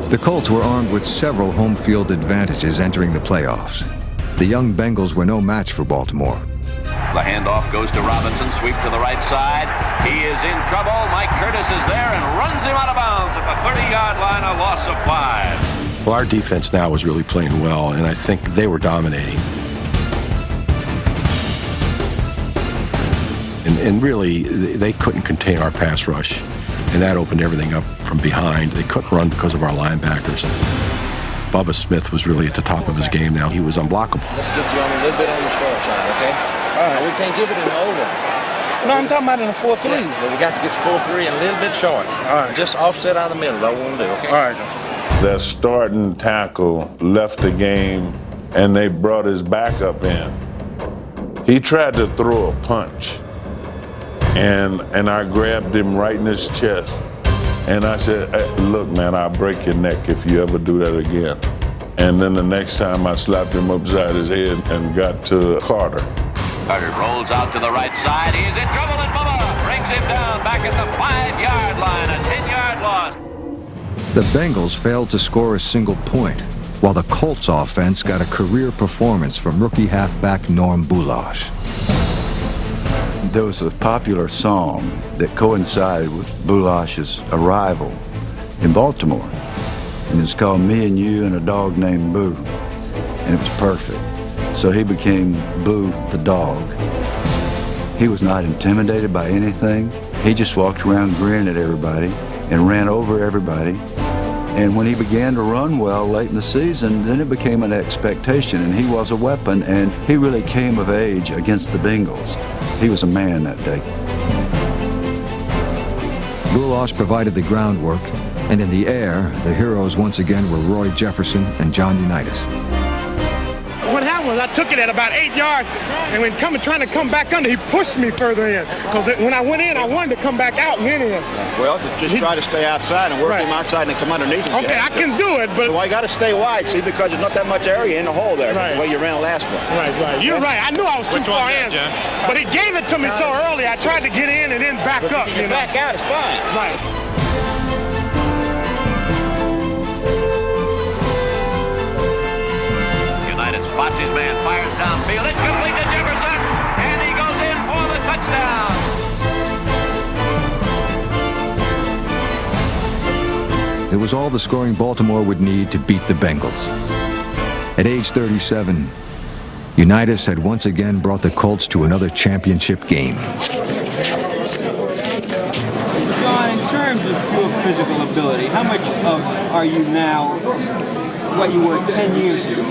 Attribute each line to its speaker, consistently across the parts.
Speaker 1: The Colts were armed with several home field advantages entering the playoffs. The young Bengals were no match for Baltimore.
Speaker 2: The handoff goes to Robinson, sweep to the right side. He is in trouble. Mike Curtis is there and runs him out of bounds at the 30-yard line, a loss of 5.
Speaker 3: Well, our defense now was really playing well, and I think they were dominating. And really, they couldn't contain our pass rush, and that opened everything up from behind. They couldn't run because of our linebackers. Bubba Smith was really at the top of his game now. He was unblockable.
Speaker 4: Let's get you on a little bit on the short side, okay? All right. We can't give it in the over.
Speaker 5: No, I'm talking about in a 4-3.
Speaker 4: Yeah, but we got to get 4-3 and a little bit short. All right. Just offset out of the middle, that's what we'll do, okay?
Speaker 5: All right.
Speaker 6: Their starting tackle left the game, and they brought his backup in. He tried to throw a punch, and I grabbed him right in his chest. And I said, hey, look, man, I'll break your neck if you ever do that again. And then the next time I slapped him upside his head and got to Carter.
Speaker 2: Carter rolls out to the right side. He's in trouble, and Bubba brings him down back at the 5-yard line, a 10-yard loss.
Speaker 1: The Bengals failed to score a single point, while the Colts offense got a career performance from rookie halfback Norm Bulash.
Speaker 7: There was a popular song that coincided with Bulash's arrival in Baltimore, and it's called Me and You and a Dog Named Boo, and it was perfect. So he became Boo the dog. He was not intimidated by anything. He just walked around grinning at everybody and ran over everybody. And when he began to run well late in the season, then it became an expectation, and he was a weapon, and he really came of age against the Bengals. He was a man that day.
Speaker 1: Bulash provided the groundwork, and in the air, the heroes once again were Roy Jefferson and John Unitas.
Speaker 5: What happened was I took it at about 8 yards, and when trying to come back under, he pushed me further in. Because when I went in, I wanted to come back out and went in.
Speaker 8: Well, just try to stay outside and work him outside and come underneath him.
Speaker 5: Okay, I can do it, but...
Speaker 8: So I got to stay wide, see, because there's not that much area in the hole there, the way you ran last one.
Speaker 5: Right. You're right. I knew I was too far in, but he gave it to me so early, I tried to get in and then back up.
Speaker 8: You back out, it's fine.
Speaker 5: Right.
Speaker 2: Spots his man, fires downfield. It's complete to Jefferson, and he goes in for the touchdown.
Speaker 1: It was all the scoring Baltimore would need to beat the Bengals. At age 37, Unitas had once again brought the Colts to another championship game.
Speaker 9: John, in terms of pure physical ability, how much are you now what you were 10 years ago?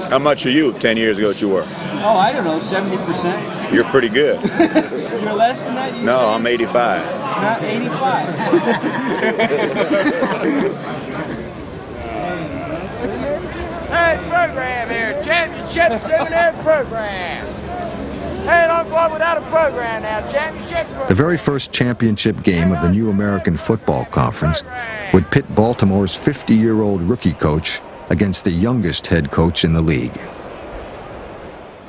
Speaker 8: How much are you 10 years ago that you were?
Speaker 9: Oh, I don't know, 70%.
Speaker 8: You're pretty good.
Speaker 9: You're less than that?
Speaker 8: No, I'm 85.
Speaker 9: Not 85.
Speaker 10: Hey, program here. Championship seminary program. Hey, don't go without a program now. Championship program.
Speaker 1: The very first championship game of the new American Football Conference would pit Baltimore's 50-year-old rookie coach against the youngest head coach in the league.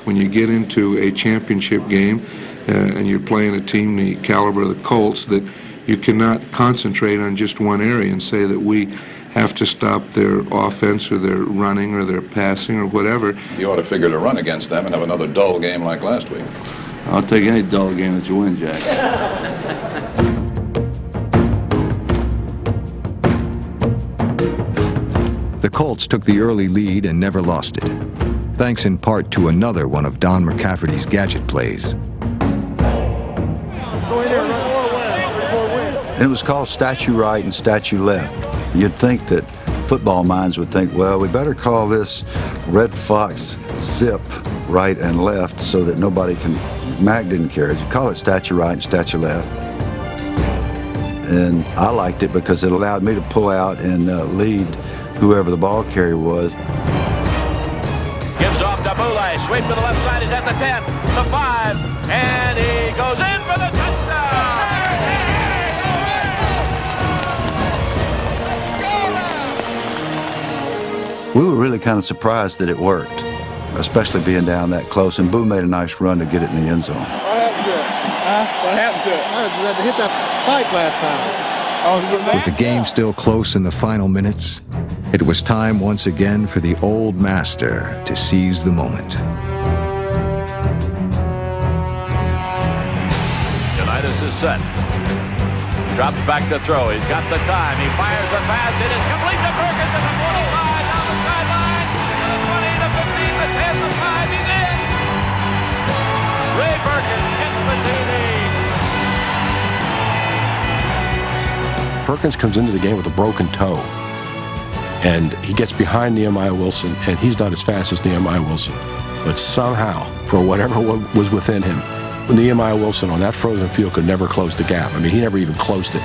Speaker 11: When you get into a championship game and you're playing a team the caliber of the Colts, that you cannot concentrate on just one area and say that we have to stop their offense or their running or their passing or whatever.
Speaker 12: You ought to figure to run against them and have another dull game like last week.
Speaker 13: I'll take any dull game that you win, Jack.
Speaker 1: The Colts took the early lead and never lost it, thanks in part to another one of Don McCafferty's gadget plays.
Speaker 7: And it was called statue right and statue left. You'd think that football minds would think, well, we better call this Red Fox zip right and left so that nobody can, Mac didn't care. You call it statue right and statue left. And I liked it because it allowed me to pull out and lead whoever the ball carrier was.
Speaker 2: Gives off to Boulay. Sweep to the left side. He's at the 10, the 5, and he goes in for the touchdown.
Speaker 7: We were really kind of surprised that it worked, especially being down that close. And Boo made a nice run to get it in the end zone.
Speaker 5: What happened to it? What happened to it? I just had to hit that pipe last time.
Speaker 1: With the game still close in the final minutes, it was time once again for the old master to seize the moment.
Speaker 2: Unitas is set. Drops back to throw. He's got the time. He fires the pass. It is complete to Perkins at the 45, down the sideline, to the 20, the 15, the 10, the 5. He's in. Ray Perkins hits the TD.
Speaker 3: Perkins comes into the game with a broken toe, and he gets behind Nehemiah Wilson, and he's not as fast as Nehemiah Wilson. But somehow, for whatever was within him, Nehemiah Wilson on that frozen field could never close the gap. I mean, he never even closed it.